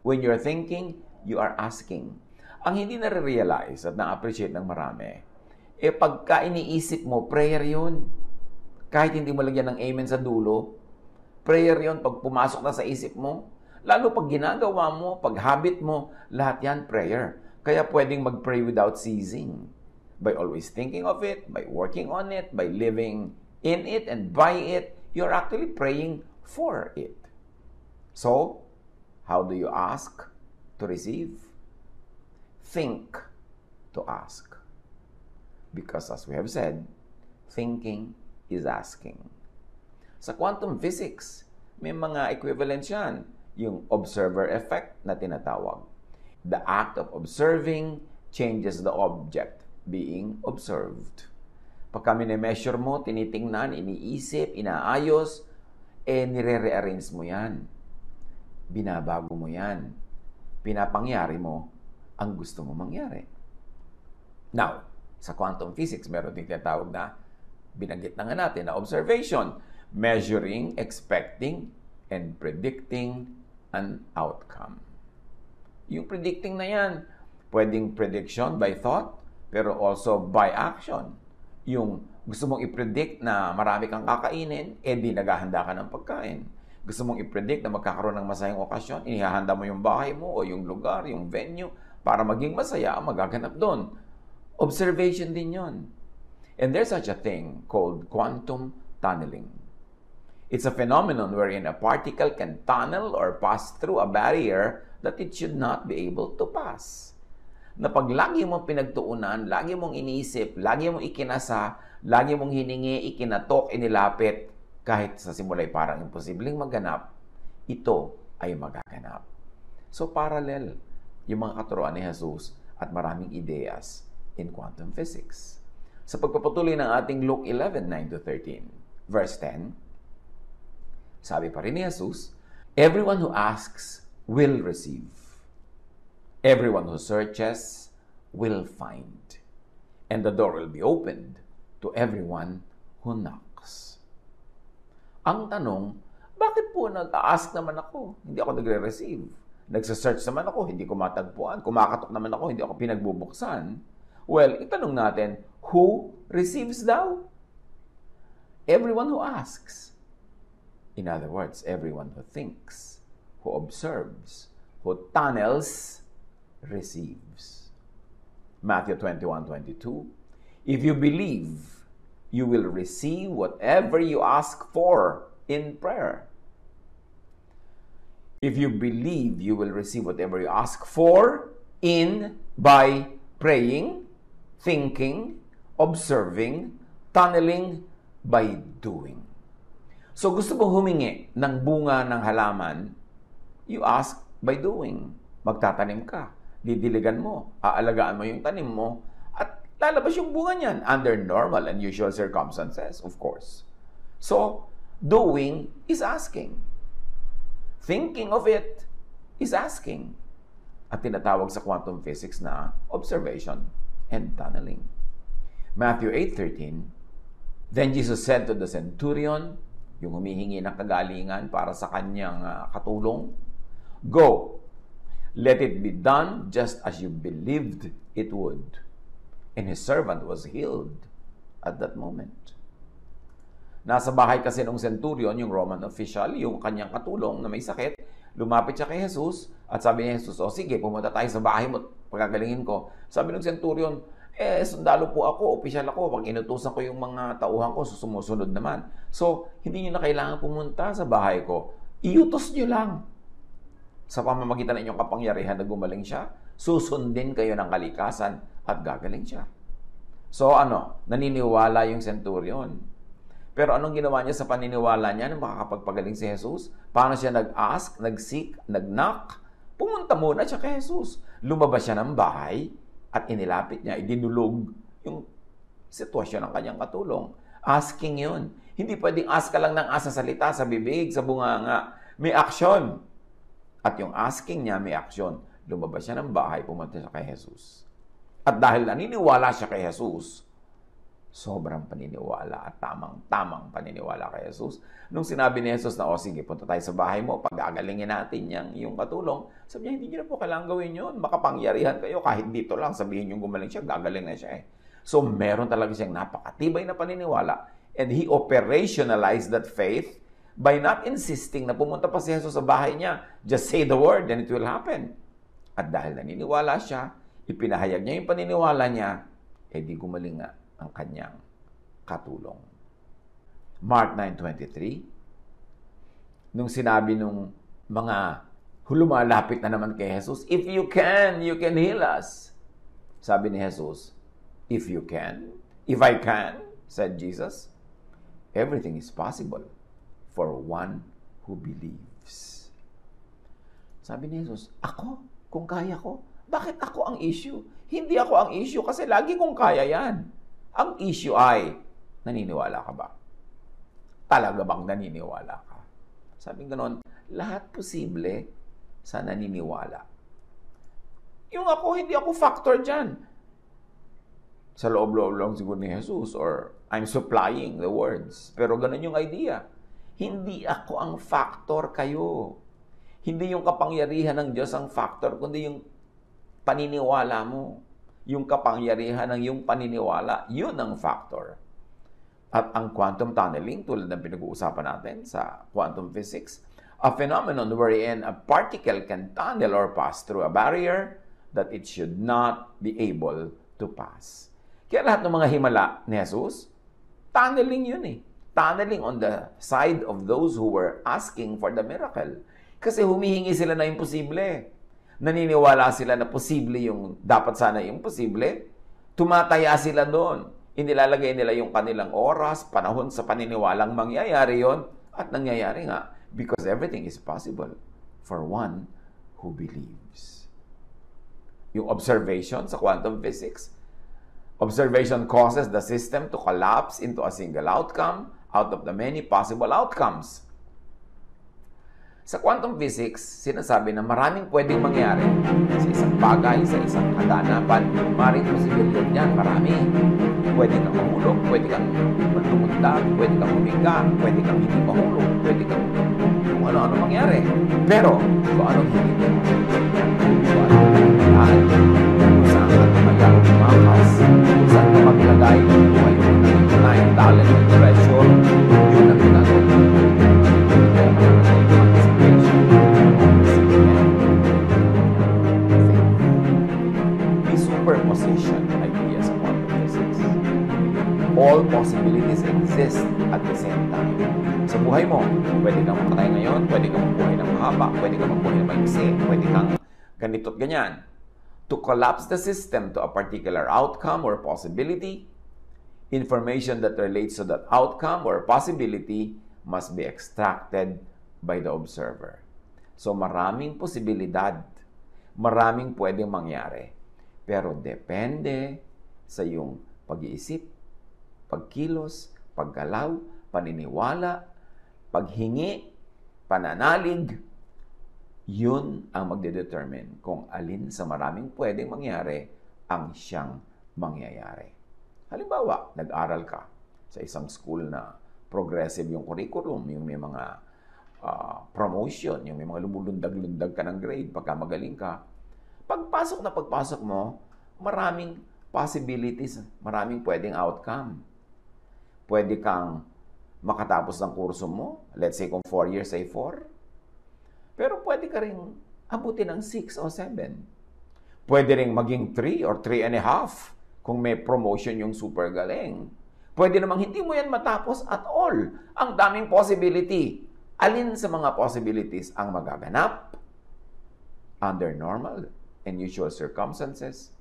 When you're thinking, you are asking. Ang hindi nare-realize at na-appreciate ng marami, pagka iniisip mo, prayer yun. Kahit hindi mo lagyan ng amen sa dulo, prayer yun pag pumasok na sa isip mo. Lalo pag ginagawa mo, pag habit mo, lahat yan prayer. Kaya pwedeng mag-pray without ceasing. By always thinking of it, by working on it, by living in it and by it, you're actually praying for it. So, how do you ask to receive? Think to ask. Because as we have said, thinking is asking. Sa quantum physics, may mga equivalents yan. Yung observer effect na tinatawag. The act of observing changes the object being observed. Pag kami na-measure mo, tinitingnan, iniisip, inaayos, nire-rearrange mo yan. Binabago mo yan. Pinapangyari mo ang gusto mo mangyari. Now, sa quantum physics, meron din tinatawag na, binanggit na nga natin, na observation. Measuring, expecting, and predicting an outcome. Yung predicting na yan, pwedeng prediction by thought, pero also by action. Yung gusto mong i-predict na marami kang kakainin, di naghahanda ka ng pagkain. Gusto mong i-predict na magkakaroon ng masayang okasyon, inihahanda mo yung bahay mo o yung lugar, yung venue, para maging masaya ang magaganap doon. Observation din yon. And there's such a thing called quantum tunneling. It's a phenomenon wherein a particle can tunnel or pass through a barrier that it should not be able to pass. Na pag lagi mong pinagtuunan, lagi mong iniisip, lagi mong ikinasa, lagi mong hiningi, ikinatok, inilapit, kahit sa simula ay parang imposibleng maganap, ito ay magaganap. So parallel yung mga katuruan ni Jesus at maraming ideyas in quantum physics. Sa pagpapatuloy ng ating Luke 11:9-13, verse 10, sabi pa rin ni Jesus, everyone who asks will receive. Everyone who searches will find. And the door will be opened to everyone who knocks. Ang tanong, bakit po nag-ask naman ako? Hindi ako nagre-receive. Nagsa-search naman ako, hindi ko matagpuan. Kumakatok naman ako, hindi ako pinagbubuksan. Well, itanong natin, who receives daw? Everyone who asks. In other words, everyone who thinks, who observes, who tunnels, receives. Matthew 21:22, if you believe, you will receive whatever you ask for in prayer. If you believe, you will receive whatever you ask for by praying, thinking, observing, tunneling, by doing. So gusto mo humingi ng bunga ng halaman, you ask by doing. Magtatanim ka, didiligan mo, aalagaan mo yung tanim mo, at lalabas yung bunga niyan under normal and usual circumstances, of course. So, doing is asking. Thinking of it is asking. At tinatawag sa quantum physics na observation and tunneling. Matthew 8:13, then Jesus said to the centurion, yung humihingi ng kagalingan para sa kanyang katulong, go, let it be done just as you believed it would. And his servant was healed at that moment. Nasa bahay kasi ng centurion, yung Roman official, yung kanyang katulong na may sakit, lumapit siya kay Jesus at sabi niya, Jesus, sige, pumunta tayo sa bahay mo, pagagalingin ko. Sabi ng centurion, sundalo po ako, opisyal ako, pag inutusan ko yung mga tauhan ko, sumusunod naman. So, hindi nyo na kailangan pumunta sa bahay ko. Iutos nyo lang. Sa pamamagitan ng inyong kapangyarihan na gumaling siya, susundin kayo ng kalikasan at gagaling siya. So, naniniwala yung centurion. Pero anong ginawa niya sa paniniwala niya nang makakapagpagaling si Jesus? Paano siya nag-ask, nag-seek, nag-knock? Pumunta muna siya kay Jesus. Lumabas siya ng bahay, at inilapit niya, idinulog yung sitwasyon ng kanyang katulong. Asking yun. Hindi pwedeng ask ka lang ng asa salita, sa bibig, sa bunganga. May aksyon. At yung asking niya, may aksyon. Lumabas siya ng bahay, pumunta siya kay Jesus. At dahil naniniwala siya kay Jesus, Sobrang paniniwala at tamang-tamang paniniwala kay Jesus. Nung sinabi ni Jesus na, sige, punta tayo sa bahay mo, pag-agalingin natin yung katulong, sabi niya, hindi niyo na po kailangan gawin yun. Makapangyarihan kayo, kahit dito lang, sabihin yung gumaling siya, gagaling na siya eh. So, meron talaga siyang napakatibay na paniniwala. And he operationalized that faith by not insisting na pumunta pa si Jesus sa bahay niya. Just say the word and it will happen. At dahil naniniwala siya, ipinahayag niya yung paniniwala niya, di gumaling nga ang kanyang katulong. Mark 9:23, nung sinabi nung mga lumalapit na naman kay Jesus, if you can heal us. Sabi ni Jesus, if you can, if I can, said Jesus, everything is possible for one who believes. Sabi ni Jesus, ako, kung kaya ko, bakit ako ang issue? Hindi ako ang issue kasi lagi kong kaya yan. Ang issue ay, naniniwala ka ba? Talaga bang naniniwala ka? Sabi ganoon, lahat posible sa naniniwala. Yung ako, hindi ako factor dyan. Sa loob-loob lang siguro ni Jesus or I'm supplying the words. Pero ganun yung idea. Hindi ako ang factor kayo. Hindi yung kapangyarihan ng Diyos ang factor, kundi yung paniniwala mo. Yung kapangyarihan ng yung paniniwala, yun ang factor. At ang quantum tunneling, tulad ng pinag-uusapan natin sa quantum physics, a phenomenon wherein a particle can tunnel or pass through a barrier that it should not be able to pass. Kaya lahat ng mga himala ni Jesus, tunneling yun eh. Tunneling on the side of those who were asking for the miracle. Kasi humihingi sila na imposible. Naniniwala sila na posible yung dapat sana yung posible. Tumataya sila doon. Inilalagay nila yung kanilang oras, panahon sa paniniwalang mangyayari yon at nangyayari nga because everything is possible for one who believes. Yung observation sa quantum physics, observation causes the system to collapse into a single outcome out of the many possible outcomes. Sa quantum physics, sinasabi na maraming pwedeng mangyari sa isang bagay, sa isang kaganapan. Maraming posibilidad niyan, marami. Pwede kang mahulog, pwede kang magtumundag, pwede kang humiga, pwede kang hindi mahulog, pwede kang kung ano-ano mangyari. Pero, kung anong hindi mo, kung anong kung saan ka tumagal, tumakas, kung saan ka maglagay, kung ayun na yung talent and treasure, yun ang ginagawa. Superposition idea sa quantum physics. All possibilities exist at the same time. Sa buhay mo, pwede kang mamatay ngayon, pwede kang mabuhay ng mahaba, pwede kang mabuhay ng maiksi, pwede kang ganito't ganyan. To collapse the system to a particular outcome or possibility, information that relates to that outcome or possibility must be extracted by the observer. So maraming posibilidad, maraming pwedeng mangyari. Pero depende sa iyong pag-iisip, pagkilos, paggalaw, paniniwala, paghingi, pananalig. Yun ang magdedetermine kung alin sa maraming pwedeng mangyari ang siyang mangyayari. Halimbawa, nag-aral ka sa isang school na progressive yung curriculum, yung may mga promotion, yung may mga lumulundag-lundag ka ng grade pagka magaling ka. Pagpasok mo, maraming possibilities, maraming pwedeng outcome. Pwede kang makatapos ng kurso mo, let's say kung 4 years ay 4, pero pwede ka rin abutin ng 6 o 7. Pwede rin maging 3 or 3.5 kung may promotion yung super galing. Pwede namang hindi mo yan matapos at all. Ang daming possibility. Alin sa mga possibilities ang magaganap under normal and usual circumstances,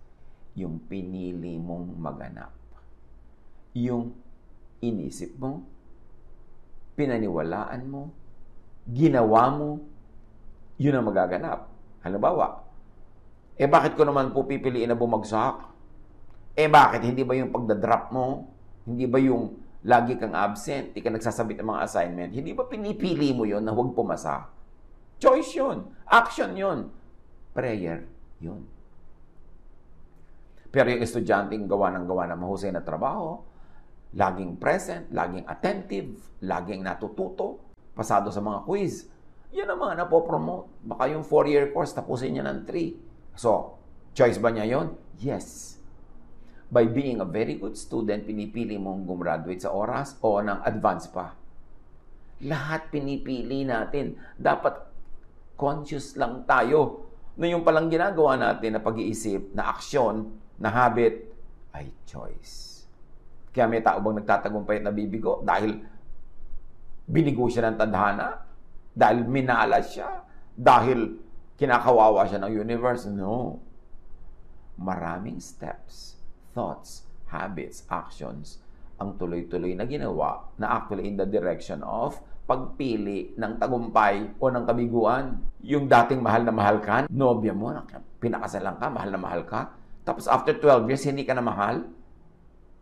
yung pinili mong maganap. Yung inisip mo, pinaniwalaan mo, ginawa mo, yun ang magaganap. Halimbawa, bakit ko naman po pipiliin na bumagsak? Bakit hindi ba yung pagdadrop mo? Hindi ba yung lagi kang absent? Di ka nagsasabit ng mga assignment? Hindi ba pinipili mo yun na huwag pumasa? Choice yun. Action yun. Prayer yun. Pero yung estudyanteng gawa ng mahusay na trabaho, laging present, laging attentive, laging natututo, pasado sa mga quiz. Yan ang mga napopromote. Baka yung 4-year course, tapusin niya ng 3. So, choice ba niya yon? Yes. By being a very good student, pinipili mong gumraduate sa oras o ng advance pa. Lahat pinipili natin. Dapat conscious lang tayo na yung palang ginagawa natin na pag-iisip, na aksyon, na habit, ay choice. Kaya may tao bang nagtatagumpay at nabibigo dahil binigo siya ng tadhana? Dahil minalas siya? Dahil kinakawawa siya ng universe? No. Maraming steps, thoughts, habits, actions ang tuloy-tuloy na ginawa na actually in the direction of pagpili ng tagumpay o ng kabiguan. Yung dating mahal na mahal ka, nobya mo, pinakasalan ka, mahal na mahal ka, tapos after 12 years, hindi ka na mahal?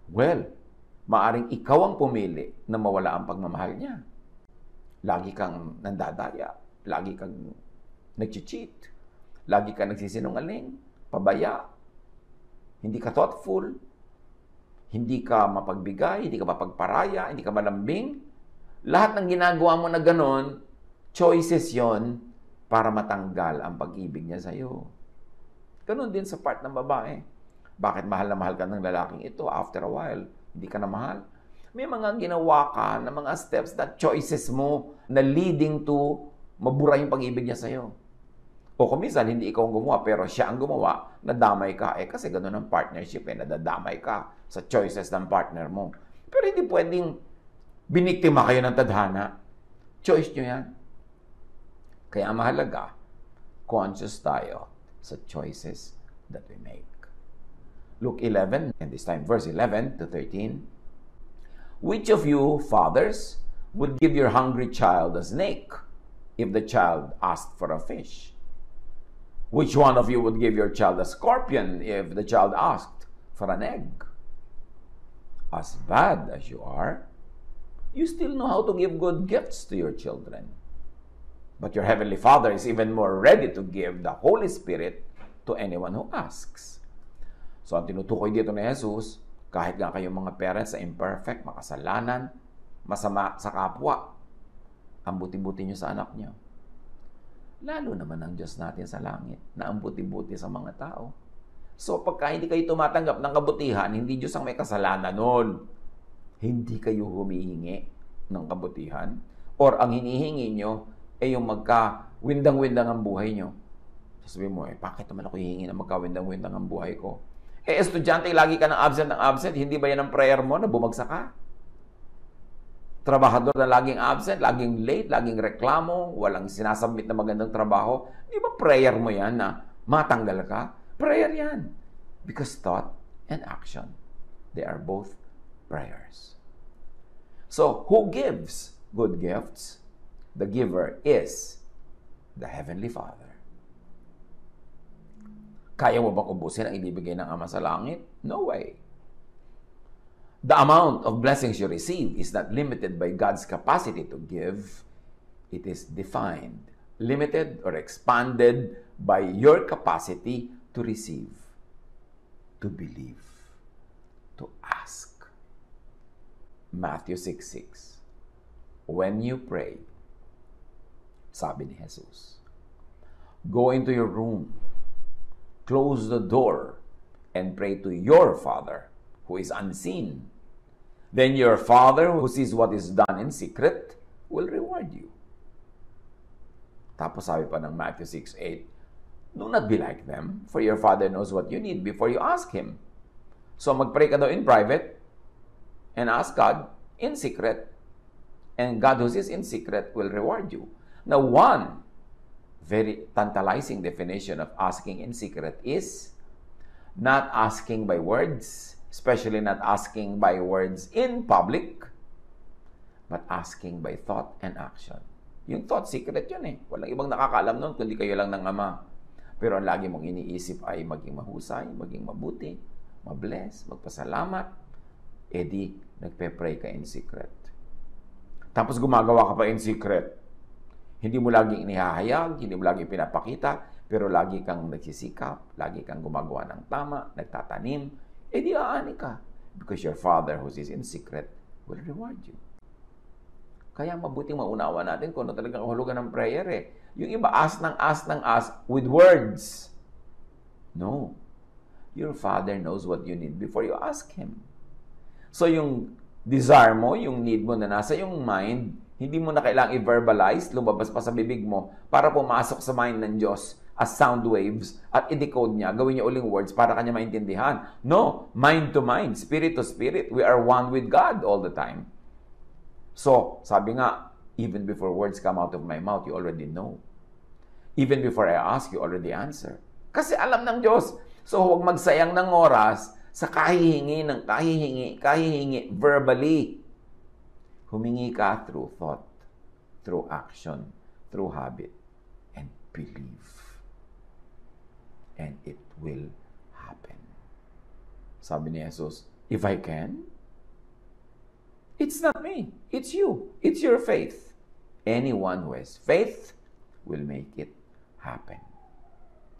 Well, maaring ikaw ang pumili na mawala ang pagmamahal niya. Lagi kang nandadaya, lagi kang nag-cheat, lagi kang nagsisinungaling, pabaya, hindi ka thoughtful, hindi ka mapagbigay, hindi ka mapagparaya, hindi ka malambing. Lahat ng ginagawa mo na ganon, choices yon para matanggal ang pag-ibig niya sa'yo. Ganon din sa part ng babae. Bakit mahal na mahal ka ng lalaking ito? After a while, hindi ka na mahal. May mga ginawa ka na mga steps that choices mo na leading to mabura yung pag-ibig niya sa'yo. O kung minsan, hindi ikaw ang gumawa, pero siya ang gumawa, nadamay ka. Kasi gano'n ang partnership, nadadamay ka sa choices ng partner mo. Pero hindi pwedeng biniktima kayo ng tadhana. Choice nyo yan. Kaya mahalaga, conscious tayo sa choices that we make. Luke 11, and this time verse 11 to 13. Which of you, fathers, would give your hungry child a snake if the child asked for a fish? Which one of you would give your child a scorpion if the child asked for an egg? As bad as you are, you still know how to give good gifts to your children. But your heavenly Father is even more ready to give the Holy Spirit to anyone who asks. So ang tinutukoy dito ni Jesus, kahit nga kayong mga parents na imperfect, makasalanan, masama sa kapwa, ang buti-buti nyo sa anak nyo. Lalo naman ang Diyos natin sa langit na ang buti-buti sa mga tao. So pagka hindi kayo tumatanggap ng kabutihan, hindi Diyos ang may kasalanan nun. Hindi kayo humihingi ng kabutihan or ang hinihingi nyo ay yung magka-windang-windang ang buhay nyo. Sasabihin mo, bakit naman ako hihingi na magka-windang-windang ang buhay ko? Estudyante, lagi ka ng absent, hindi ba yan ang prayer mo na bumagsak ka? Trabahador na laging absent, laging late, laging reklamo, walang sinasubmit na magandang trabaho. Di ba prayer mo yan na matanggal ka? Prayer yan. Because thought and action, they are both prayers. So, who gives good gifts? The giver is the Heavenly Father. Kaya mo bang ubusin ang ibibigay ng Ama sa langit? No way. The amount of blessings you receive is not limited by God's capacity to give. It is defined, limited, or expanded by your capacity to receive, to believe, to ask. Matthew 6:6. When you pray, sabi ni Jesus, go into your room, close the door, and pray to your Father who is unseen. Then your Father who sees what is done in secret will reward you. Tapos sabi pa ng Matthew 6:8, do not be like them, for your Father knows what you need before you ask Him. So magpray ka daw in private and ask God in secret, and God who sees in secret will reward you. Now, one very tantalizing definition of asking in secret is not asking by words, especially not asking by words in public, but asking by thought and action. Yung thought, secret yun eh. Walang ibang nakakaalam nun kundi kayo lang ng Ama. Pero ang lagi mong iniisip ay maging mahusay, maging mabuti, mabless, magpasalamat, edi nagpe-pray ka in secret. Tapos gumagawa ka pa in secret. Hindi mo laging inihahayag, hindi mo laging pinapakita, pero lagi kang nagsisikap, lagi kang gumagawa ng tama, nagtatanim, edi aani ka. Because your Father who is in secret will reward you. Kaya mabuting maunawa natin kung ano talagang kahulugan ng prayer eh. Yung iba, ask with words. No. Your Father knows what you need before you ask Him. So yung desire mo, yung need mo na nasa yung mind, hindi mo na kailangang i-verbalize, lumabas pa sa bibig mo para pumasok sa mind ng Diyos as sound waves at i-decode niya, gawin niya uling words para kanya maintindihan. No, mind to mind, spirit to spirit. We are one with God all the time. So, sabi nga, even before words come out of my mouth, you already know. Even before I ask, you already answer. Kasi alam ng Diyos. So, huwag magsayang ng oras sa kahihingi verbally. Humingi ka through thought, through action, through habit, and believe. And it will happen. Sabi ni Jesus, if I can, it's not me, it's you. It's your faith. Anyone who has faith will make it happen.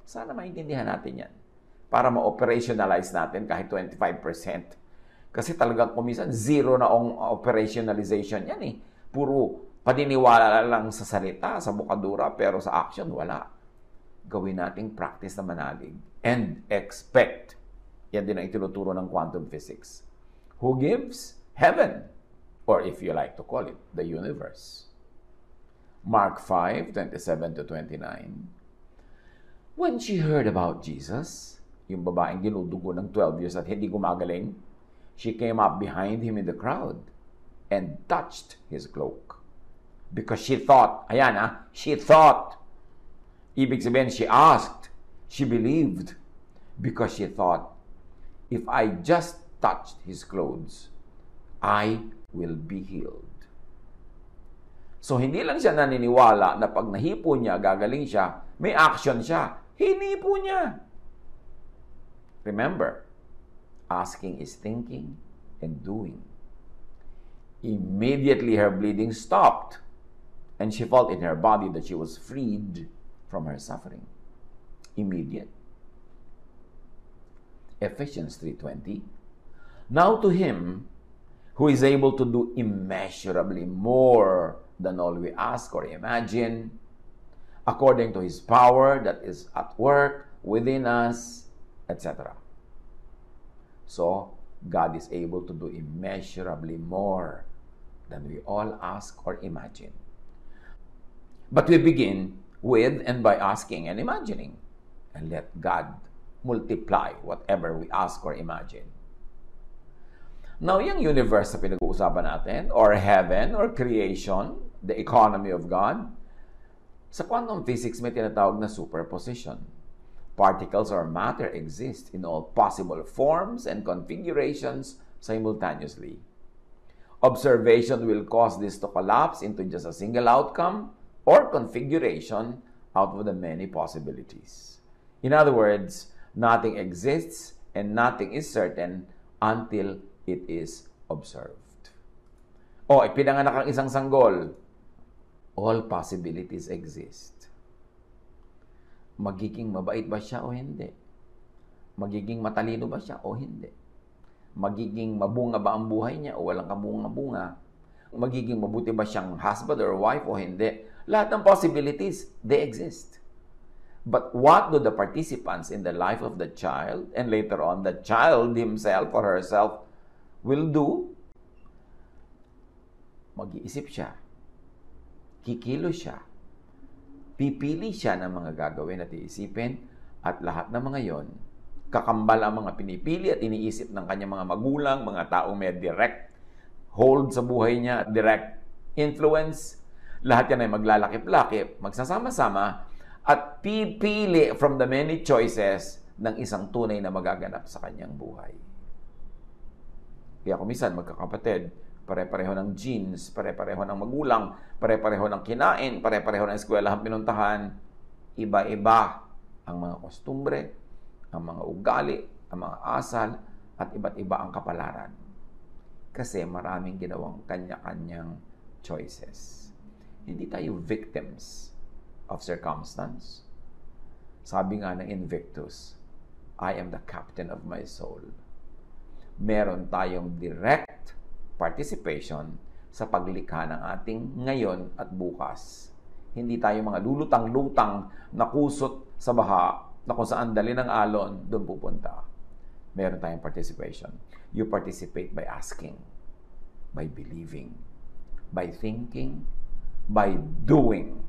Sana maintindihan natin yan. Para ma-operationalize natin kahit 25%. Kasi talagang kumisan, zero na ang operationalization yan eh. Puro paniniwala lang sa salita, sa bukadura, pero sa action, wala. Gawin nating practice na manalig. And expect. Yan din ang itinuturo ng quantum physics. Who gives? Heaven. Or if you like to call it, the universe. Mark 5:27-29. When she heard about Jesus, yung babaeng ginudugo ng 12 years at hindi gumagaling, she came up behind him in the crowd and touched his cloak. Because she thought, she thought. Ibig sabihin, she asked, she believed. Because she thought, if I just touched his clothes, I will be healed. So, hindi lang siya naniniwala na pag nahipo niya, gagaling siya, may action siya. Hinipo niya. Remember, asking is thinking and doing. Immediately, her bleeding stopped, and she felt in her body that she was freed from her suffering. Immediate. Ephesians 3:20. Now to Him who is able to do immeasurably more than all we ask or imagine, according to His power that is at work within us, etc. So, God is able to do immeasurably more than we all ask or imagine. But we begin with and by asking and imagining, and let God multiply whatever we ask or imagine. Now, yung universe na pinag-uusapan natin, or heaven, or creation, the economy of God, sa quantum physics may tinatawag na superposition. Particles or matter exist in all possible forms and configurations simultaneously. Observation will cause this to collapse into just a single outcome or configuration out of the many possibilities. In other words, nothing exists and nothing is certain until it is observed. O, ipinanganak ang isang sanggol. All possibilities exist. Magiging mabait ba siya o hindi? Magiging matalino ba siya o hindi? Magiging mabunga ba ang buhay niya o walang kabunga-bunga? Magiging mabuti ba siyang husband or wife o hindi? Lahat ng possibilities, they exist. But what do the participants in the life of the child, and later on, the child himself or herself, will do? Mag-iisip siya. Kikilos siya. Pipili siya ng mga gagawin at iisipin, at lahat ng mga yon, kakambal ang mga pinipili at iniisip ng kanyang mga magulang, mga taong may direct hold sa buhay niya, direct influence. Lahat yan ay maglalakip-lakip, magsasama-sama, at pipili from the many choices ng isang tunay na magaganap sa kanyang buhay. Kaya kumisan, magkakapatid, pare-pareho ng genes, pare-pareho ng magulang, pare-pareho ng kinain, pare-pareho ng eskwelahan pinuntahan, iba-iba ang mga kostumbre, ang mga ugali, ang mga asal, at iba't iba ang kapalaran. Kasi maraming ginawang kanya-kanyang choices. Hindi tayo victims of circumstance. Sabi nga ng Invictus, I am the captain of my soul. meron tayong direct participation sa paglikha ng ating ngayon at bukas. Hindi tayo mga lulutang-lutang na kusot sa baha na kung saan dali ng alon, doon pupunta. Meron tayong participation. You participate by asking, by believing, by thinking, by doing,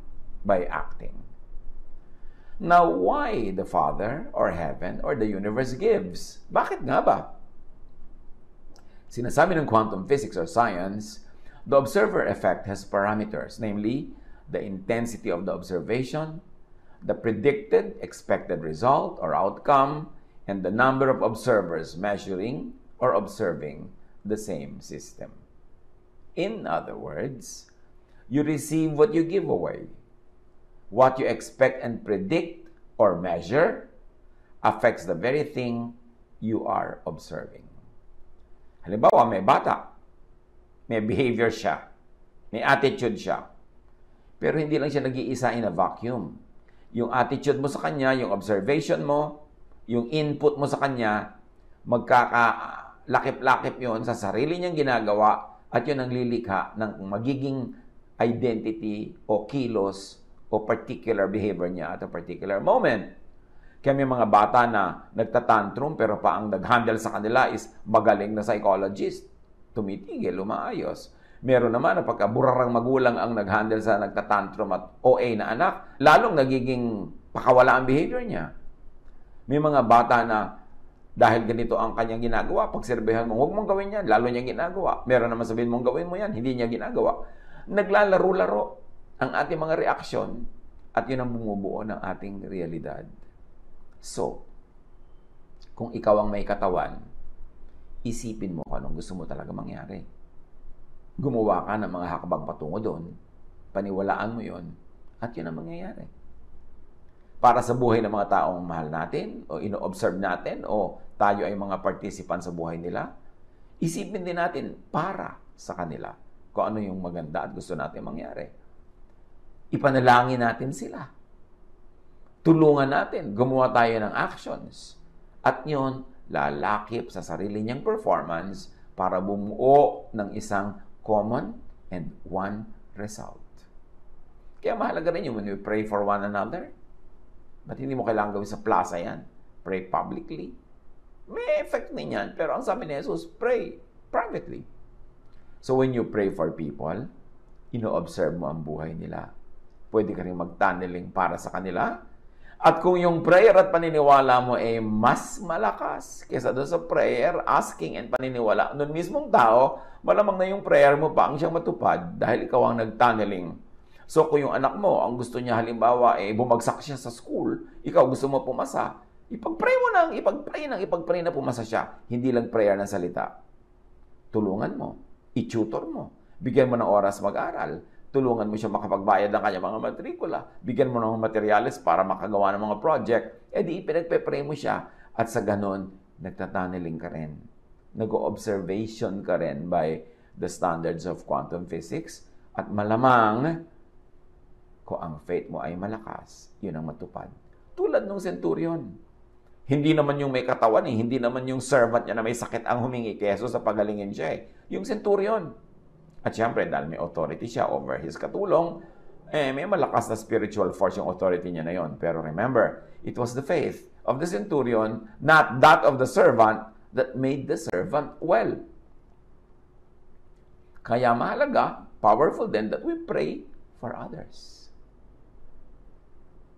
by acting. Now, why the Father or Heaven or the universe gives? Bakit nga ba? Sinasabi ng quantum physics or science, the observer effect has parameters, namely, the intensity of the observation, the predicted expected result or outcome, and the number of observers measuring or observing the same system. In other words, you receive what you give away. What you expect and predict or measure affects the very thing you are observing. Halimbawa, may bata, may behavior siya, may attitude siya, pero hindi lang siya nag-iisa in a vacuum. Yung attitude mo sa kanya, yung observation mo, yung input mo sa kanya, magkakalakip-lakip yun sa sarili niyang ginagawa at yun ang lilikha ng magiging identity o kilos o particular behavior niya at a particular moment. Kaya may mga bata na nagtatantrum pero pa ang nag-handle sa kanila is magaling na psychologist. Tumitigil, umaayos. Meron naman na pagkaburarang magulang ang nag-handle sa nagtatantrum at OA na anak, lalong nagiging pakawala ang behavior niya. May mga bata na dahil ganito ang kanyang ginagawa, pagserbehan mo, huwag mong gawin yan, lalo niya ginagawa. Meron naman sabihin mong gawin mo yan, hindi niya ginagawa. Naglalaro-laro ang ating mga reaksyon at yun ang bumubuo ng ating realidad. So, kung ikaw ang may katawan, isipin mo kung anong gusto mo talaga mangyari. Gumawa ka ng mga hakbang patungo doon, paniwalaan mo yun, at yun ang mangyayari. Para sa buhay ng mga taong mahal natin, o ino-observe natin, o tayo ay mga participant sa buhay nila, isipin din natin para sa kanila kung ano yung maganda at gusto natin mangyari. Ipanalangin natin sila. Tulungan natin, gumawa tayo ng actions. At yun, lalakip sa sarili niyang performance para bumuo ng isang common and one result. Kaya mahalaga rin yun when we pray for one another. Ba't hindi mo kailangan gawin sa plaza yan? Pray publicly. May effect din yan. Pero ang sabi ni Jesus, pray privately. So when you pray for people, ino-observe mo ang buhay nila. Pwede ka rin mag-tunneling para sa kanila. At kung yung prayer at paniniwala mo ay mas malakas kaysa doon sa prayer, asking and paniniwala, noon mismong tao, malamang na yung prayer mo pa ang siyang matupad dahil ikaw ang nag-tunneling. So kung yung anak mo, ang gusto niya halimbawa, bumagsak siya sa school, ikaw gusto mo pumasa, ipag-pray na pumasa siya. Hindi lang prayer ng salita. Tulungan mo, i-tutor mo, bigyan mo ng oras mag-aral, tulungan mo siya makapagbayad ng kanyang mga matrikula. Bigyan mo ng materials para makagawa ng mga project. Di pinagpe-pray mo siya. At sa ganon, nagtataneling ka rin. Nag-observation ka rin by the standards of quantum physics. At malamang, kung ang faith mo ay malakas, yun ang matupad. Tulad ng centurion. Hindi naman yung may katawan hindi naman yung servant niya na may sakit ang humingi kay Jesus sa pagalingin siya Yung centurion. At syempre, dahil may authority siya over his katulong, may malakas na spiritual force yung authority niya na yon. Pero remember, it was the faith of the centurion, not that of the servant, that made the servant well. Kaya mahalaga, powerful din that we pray for others.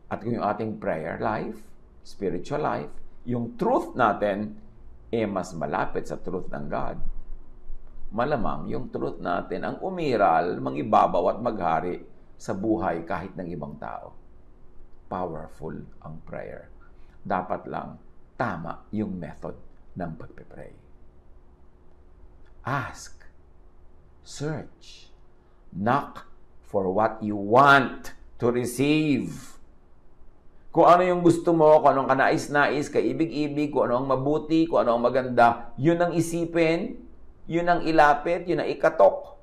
At kung yung ating prayer life, spiritual life, yung truth natin, mas malapit sa truth ng God. Malamang yung truth natin ang umiral, mangibabaw at maghari sa buhay kahit ng ibang tao. Powerful ang prayer. Dapat lang tama yung method ng pagpe-pray. Ask, search, knock for what you want to receive. Kung ano yung gusto mo, kung anong kanais-nais, kaibig-ibig, kung ano ang mabuti, kung ano ang maganda, yun ang isipin, yun ang ilapit, yun ang ikatok.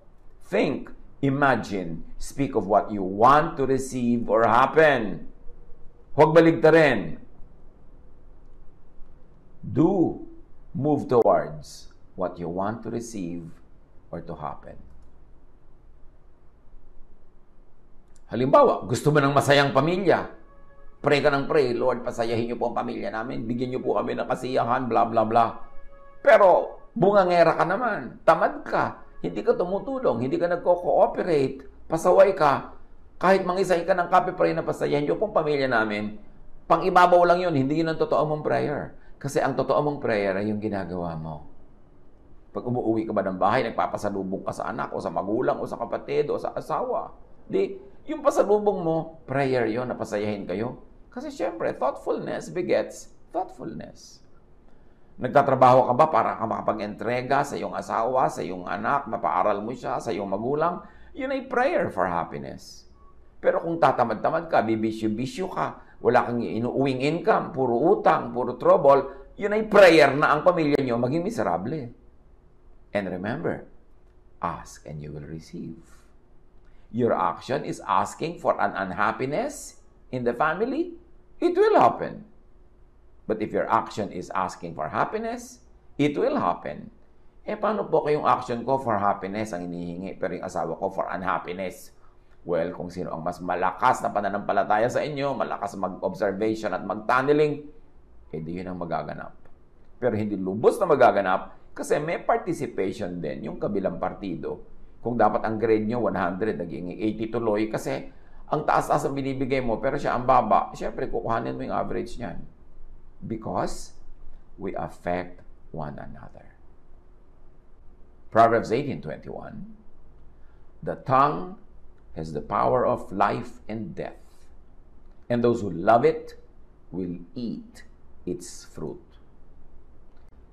Think, imagine, speak of what you want to receive or happen. Huwag baligtarin. Do, move towards what you want to receive or to happen. Halimbawa, gusto mo ng masayang pamilya. Pray ka ng pray, Lord, pasayahin niyo po ang pamilya namin. Bigyan niyo po kami ng kasiyahan, bla bla bla. Pero, bungangera ka naman. Tamad ka. Hindi ka tumutulong. Hindi ka nagko-cooperate. Pasaway ka. Kahit mangisay ka ng kape, pray na pasayahin niyo po ang pamilya namin. Pang-ibabaw lang yun. Hindi yun ang totoo mong prayer. Kasi ang totoo mong prayer ay yung ginagawa mo. Pag umuwi ka ba ng bahay, nagpapasalubong ka sa anak o sa magulang o sa kapatid o sa asawa. Di, yung pasalubong mo, prayer yon na pasayahin kayo. Kasi syempre, thoughtfulness begets thoughtfulness. Nagtatrabaho ka ba para ka makapag-entrega sa iyong asawa, sa iyong anak, mapaaral mo siya, sa iyong magulang? Yun ay prayer for happiness. Pero kung tatamad-tamad ka, bibisyo-bisyo ka, wala kang inuuwing income, puro utang, puro trouble, yun ay prayer na ang pamilya nyo maging miserable. And remember, ask and you will receive. Your action is asking for an unhappiness in the family, it will happen. But if your action is asking for happiness, it will happen. Eh, paano po kayong action ko for happiness ang hinihingi, pero yung asawa ko for unhappiness? Well, kung sino ang mas malakas na pananampalataya sa inyo, malakas mag-observation at mag-tunneling, eh di yun ang magaganap. Pero hindi lubos na magaganap kasi may participation din yung kabilang partido. Kung dapat ang grade nyo 100, naging 80 tuloy kasi ang taas-taas ang binibigay mo pero siya ang baba, syempre kukuhanin mo yung average niyan. Because we affect one another. Proverbs 18:21, the tongue has the power of life and death, and those who love it will eat its fruit.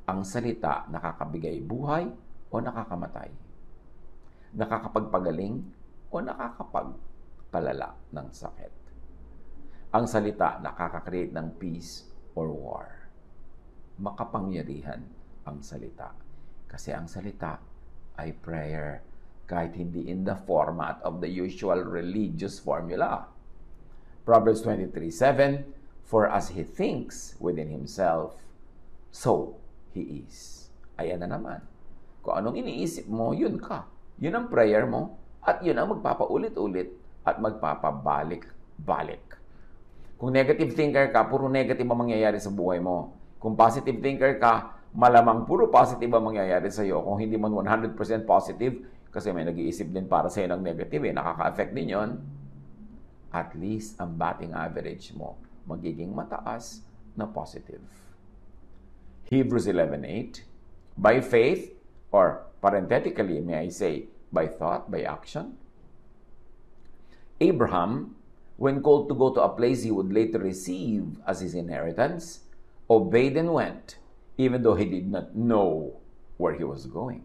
Ang salita nakakabigay buhay o nakakamatay? Nakakapagpagaling o nakakapagpalala ng sakit? Ang salita nakaka-create ng peace or war? Makapangyarihan ang salita. Kasi ang salita ay prayer, kahit hindi in the format of the usual religious formula. Proverbs 23:7, for as he thinks within himself, so he is. Ayan na naman. Kung anong iniisip mo, yun ka. Yun ang prayer mo, at yun ang magpapaulit-ulit at magpapabalik-balik. Kung negative thinker ka, puro negative ang mangyayari sa buhay mo. Kung positive thinker ka, malamang puro positive ang mangyayari sa iyo. Kung hindi man 100% positive, kasi may nag-iisip din para sa'yo ng negative, nakaka-affect din yun. At least, ang batting average mo magiging mataas na positive. Hebrews 11:8, by faith, or parenthetically, may I say, by thought, by action, Abraham, when called to go to a place he would later receive as his inheritance, obeyed and went, even though he did not know where he was going.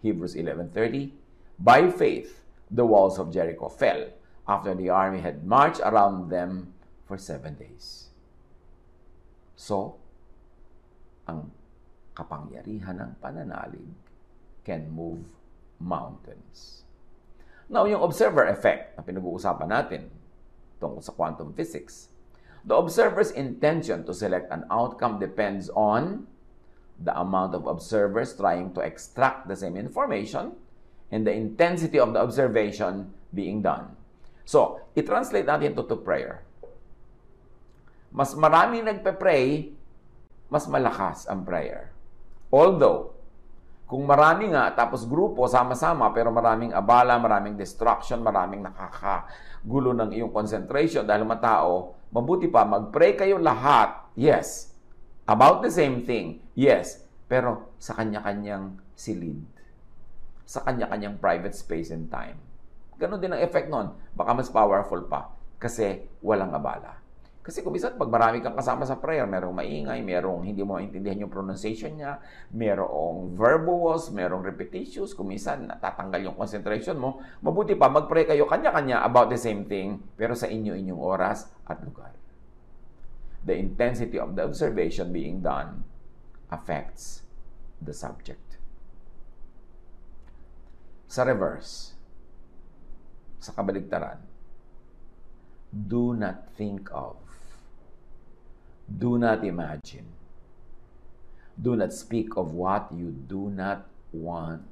Hebrews 11:30, by faith, the walls of Jericho fell after the army had marched around them for 7 days. So, ang kapangyarihan ng pananalig can move mountains. Now, yung observer effect na pinag-uusapan natin tungkol sa quantum physics, the observer's intention to select an outcome depends on the amount of observers trying to extract the same information and the intensity of the observation being done. So, i-translate natin ito to prayer. Mas maraming nagpe-pray, mas malakas ang prayer. Although, kung marami nga, tapos grupo, sama-sama, pero maraming abala, maraming distraction, maraming nakakagulo ng iyong concentration dahil matao, mabuti pa, mag-pray kayo lahat. Yes. About the same thing. Yes. Pero sa kanya-kanyang silid. Sa kanya-kanyang private space and time. Ganon din ang effect nun. Baka mas powerful pa. Kasi walang abala. Kasi kung minsan, pag marami kang kasama sa prayer, merong maingay, merong hindi mo maintindihan yung pronunciation niya, merong verbose, merong repetitious, kung minsan natatanggal yung concentration mo, mabuti pa, mag-pray kayo kanya-kanya about the same thing, pero sa inyong oras at lugar. The intensity of the observation being done affects the subject. Sa reverse, sa kabaligtaran, do not think of, do not imagine, Do not speak of what you do not want.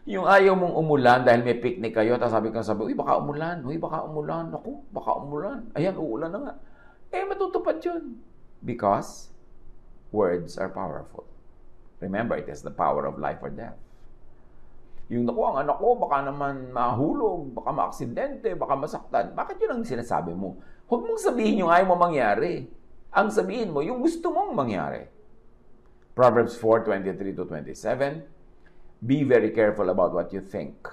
Yung ayaw mong umulan dahil may picnic kayo, tapos sabi, uy, baka umulan. Naku, baka umulan. Ayan, uulan na nga. Matutupad yun. Because words are powerful. Remember, it is the power of life or death. Yung naku, ang anak ko, baka naman mahulog, baka maaksidente, baka masaktan. Bakit yun ang sinasabi mo? Huwag mong sabihin yung ayaw mo mangyari. Ang sabihin mo, yung gusto mong mangyari. Proverbs 4:23-27, be very careful about what you think.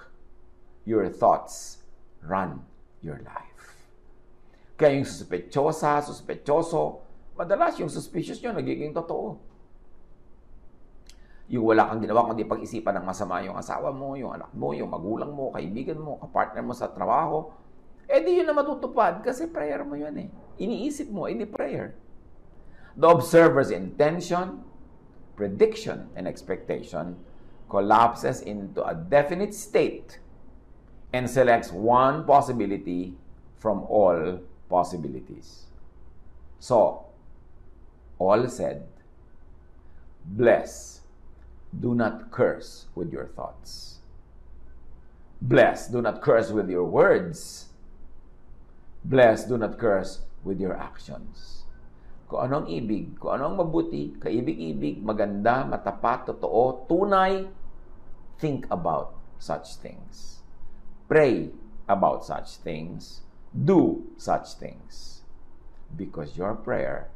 Your thoughts run your life. Kaya yung suspechoso, madalas yung suspicious nyo nagiging totoo. Yung wala kang ginawa kundi pag-isipan ng masama yung asawa mo, yung anak mo, yung magulang mo, kaibigan mo, kapartner mo sa trabaho, di yun na matutupad kasi prayer mo yun eh. Iniisip mo, prayer. The observer's intention, prediction, and expectation collapses into a definite state and selects one possibility from all possibilities. So, all said, bless, do not curse with your thoughts. Bless, do not curse with your words. Bless, do not curse with your actions. Kung anong ibig, kung anong mabuti, kaibig-ibig, maganda, matapat, totoo, tunay, think about such things. Pray about such things. Do such things. Because your prayer